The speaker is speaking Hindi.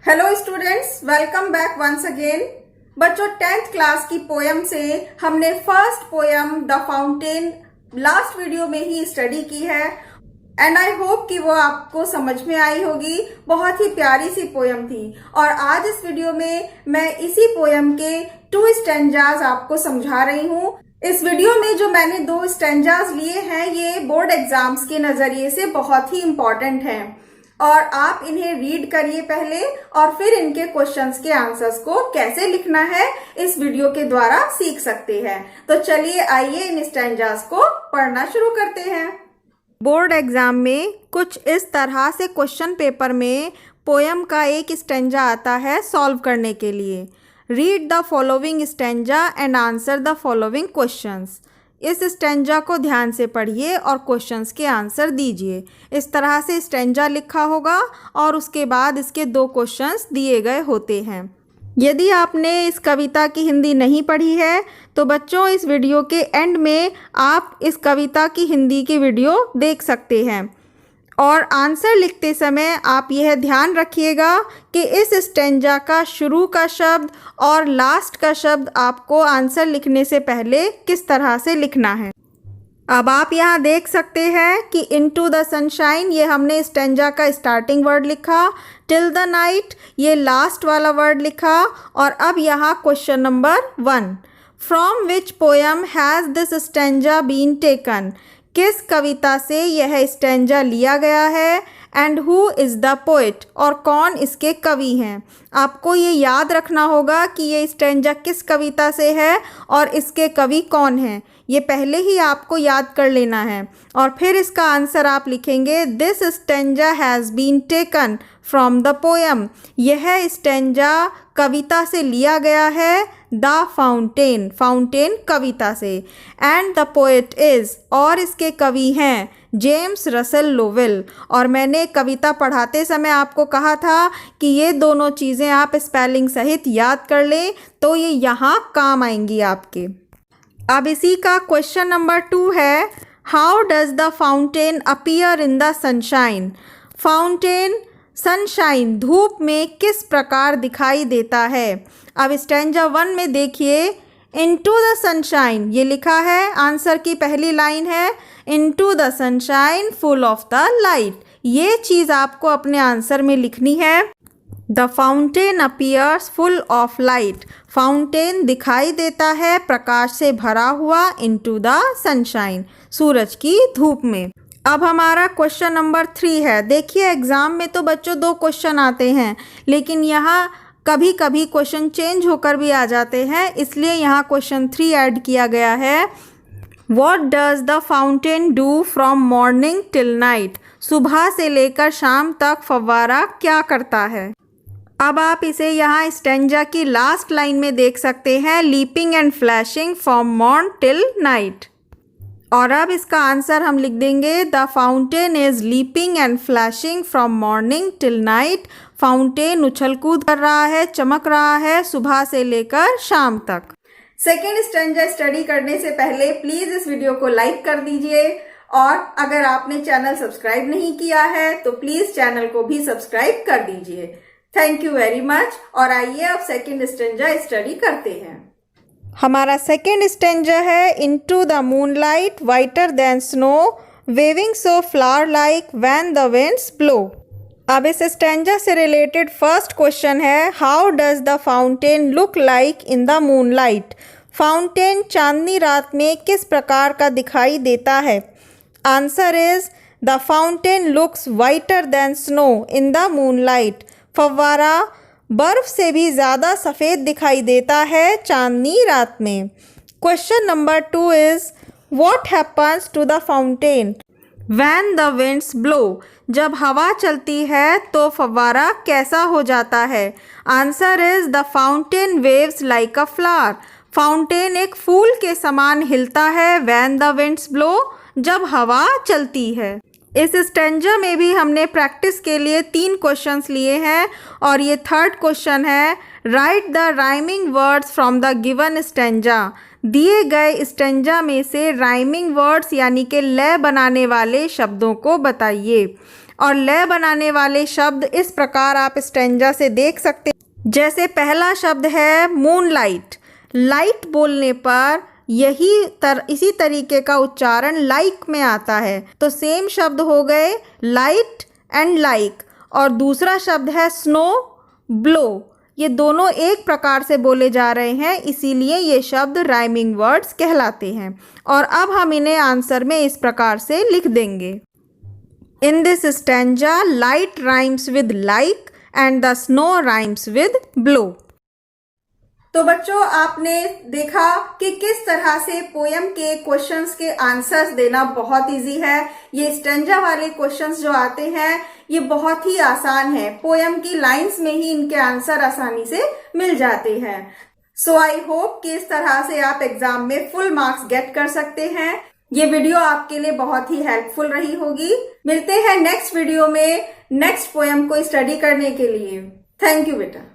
Hello students, welcome back once again. बच्चों, 10th क्लास की पोयम से हमने first poem the fountain last video में ही स्टडी की है एंड आई होप कि वो आपको समझ में आई होगी। बहुत ही प्यारी सी पोयम थी और आज इस वीडियो में मैं इसी पोयम के 2 स्टैंजाज आपको समझा रही हूँ। इस वीडियो में जो मैंने 2 स्टैंजाज लिए हैं ये बोर्ड एग्जाम्स के नजरिए से बहुत ही इंपॉर्टेंट हैं और आप इन्हें रीड करिए पहले और फिर इनके क्वेश्चंस के आंसर्स को कैसे लिखना है इस वीडियो के द्वारा सीख सकते हैं। तो चलिए आइए इन स्टैंजास को पढ़ना शुरू करते हैं। बोर्ड एग्जाम में कुछ इस तरह से क्वेश्चन पेपर में पोयम का एक स्टैंजा आता है सॉल्व करने के लिए। Read the following stanza and answer the following questions. इस स्टैंजा को ध्यान से पढ़िए और क्वेश्चंस के आंसर दीजिए। इस तरह से स्टैंजा लिखा होगा और उसके बाद इसके 2 क्वेश्चंस दिए गए होते हैं। यदि आपने इस कविता की हिंदी नहीं पढ़ी है तो बच्चों इस वीडियो के एंड में आप इस कविता की हिंदी की वीडियो देख सकते हैं और आंसर लिखते समय आप यह ध्यान रखिएगा कि इस स्टैंजा का शुरू का शब्द और लास्ट का शब्द आपको आंसर लिखने से पहले किस तरह से लिखना है। अब आप यहाँ देख सकते हैं कि इनटू द सनशाइन ये हमने स्टैंजा का स्टार्टिंग वर्ड लिखा, टिल द नाइट ये लास्ट वाला वर्ड लिखा और अब यहाँ question number 1, from which poem has this stanza been taken. किस कविता से यह स्टैंजा लिया गया है and who is the poet और कौन इसके कवि हैं। आपको ये याद रखना होगा कि ये स्टैंजा किस कविता से है और इसके कवि कौन हैं। ये पहले ही आपको याद कर लेना है और फिर इसका आंसर आप लिखेंगे this stanza has been taken from the poem. यह स्टैंजा कविता से लिया गया है द फाउंटेन, फाउंटेन कविता से, एंड द पोएट इज़ और इसके कवि हैं जेम्स रसेल लोवेल। और मैंने कविता पढ़ाते समय आपको कहा था कि ये दोनों चीज़ें आप स्पेलिंग सहित याद कर लें तो ये यहाँ काम आएंगी आपके। अब इसी का क्वेश्चन नंबर 2 है, how does the fountain appear in the sunshine. Fountain sunshine धूप में किस प्रकार दिखाई देता है। अब स्टैंजा 1 में देखिए, इनटू द सनशाइन ये लिखा है, आंसर की पहली लाइन है into the sunshine full of the light. ये चीज़ आपको अपने आंसर में लिखनी है। The fountain appears full of light, fountain दिखाई देता है प्रकाश से भरा हुआ इनटू द सनशाइन, सूरज की धूप में। अब हमारा क्वेश्चन नंबर 3 है। देखिए एग्ज़ाम में तो बच्चों 2 क्वेश्चन आते हैं लेकिन यहाँ कभी कभी क्वेश्चन चेंज होकर भी आ जाते हैं, इसलिए यहाँ क्वेश्चन 3 ऐड किया गया है। What does the fountain do from morning till night. सुबह से लेकर शाम तक फव्वारा क्या करता है। अब आप इसे यहाँ स्टैंजा की लास्ट लाइन में देख सकते हैं, leaping and flashing from morn till night. और अब इसका आंसर हम लिख देंगे the fountain is leaping and flashing from morning till night. Fountain उछल कूद कर रहा है, चमक रहा है सुबह से लेकर शाम तक। सेकेंड स्टैंजा स्टडी करने से पहले प्लीज इस वीडियो को लाइक कर दीजिए और अगर आपने चैनल सब्सक्राइब नहीं किया है तो प्लीज चैनल को भी सब्सक्राइब कर दीजिए। Thank you very much. और आइए अब सेकेंड स्टैंजा स्टडी करते हैं। हमारा सेकेंड स्टैंजा है, into the moonlight whiter than snow waving so flower like when the winds blow. अब इस स्टैंजा से रिलेटेड फर्स्ट क्वेश्चन है, how does the fountain look like in the moonlight. Fountain चांदनी रात में किस प्रकार का दिखाई देता है। Answer is the fountain looks whiter than snow in the moonlight. फव्वारा बर्फ से भी ज़्यादा सफ़ेद दिखाई देता है चांदनी रात में। Question number 2 is what happens to the fountain when the winds blow. जब हवा चलती है तो फव्वारा कैसा हो जाता है। Answer is the fountain waves like a flower. Fountain एक फूल के समान हिलता है व्हेन द विंड्स ब्लो, जब हवा चलती है। इस स्टैंजा में भी हमने प्रैक्टिस के लिए 3 क्वेश्चंस लिए हैं और ये थर्ड क्वेश्चन है, right the rhyming words from the given stanza. दिए गए स्टैंजा में से राइमिंग वर्ड्स यानी कि लय बनाने वाले शब्दों को बताइए। और लय बनाने वाले शब्द इस प्रकार आप स्टैंजा से देख सकते हैं। जैसे पहला शब्द है मूनलाइट। लाइट बोलने पर इसी तरीके का उच्चारण लाइक में आता है, तो सेम शब्द हो गए लाइट एंड लाइक। और दूसरा शब्द है स्नो ब्लो। ये दोनों एक प्रकार से बोले जा रहे हैं, इसीलिए ये शब्द राइमिंग वर्ड्स कहलाते हैं। और अब हम इन्हें आंसर में इस प्रकार से लिख देंगे। In this stanza light rhymes with like and the snow rhymes with blow. तो बच्चों, आपने देखा कि किस तरह से पोयम के क्वेश्चंस के आंसर्स देना बहुत इजी है। ये स्टैंजा वाले क्वेश्चंस जो आते हैं ये बहुत ही आसान है। पोयम की लाइंस में ही इनके आंसर आसानी से मिल जाते हैं। सो आई होप कि इस तरह से आप एग्जाम में फुल मार्क्स गेट कर सकते हैं। ये वीडियो आपके लिए बहुत ही हेल्पफुल रही होगी। मिलते हैं नेक्स्ट वीडियो में नेक्स्ट पोयम को स्टडी करने के लिए। थैंक यू बेटा।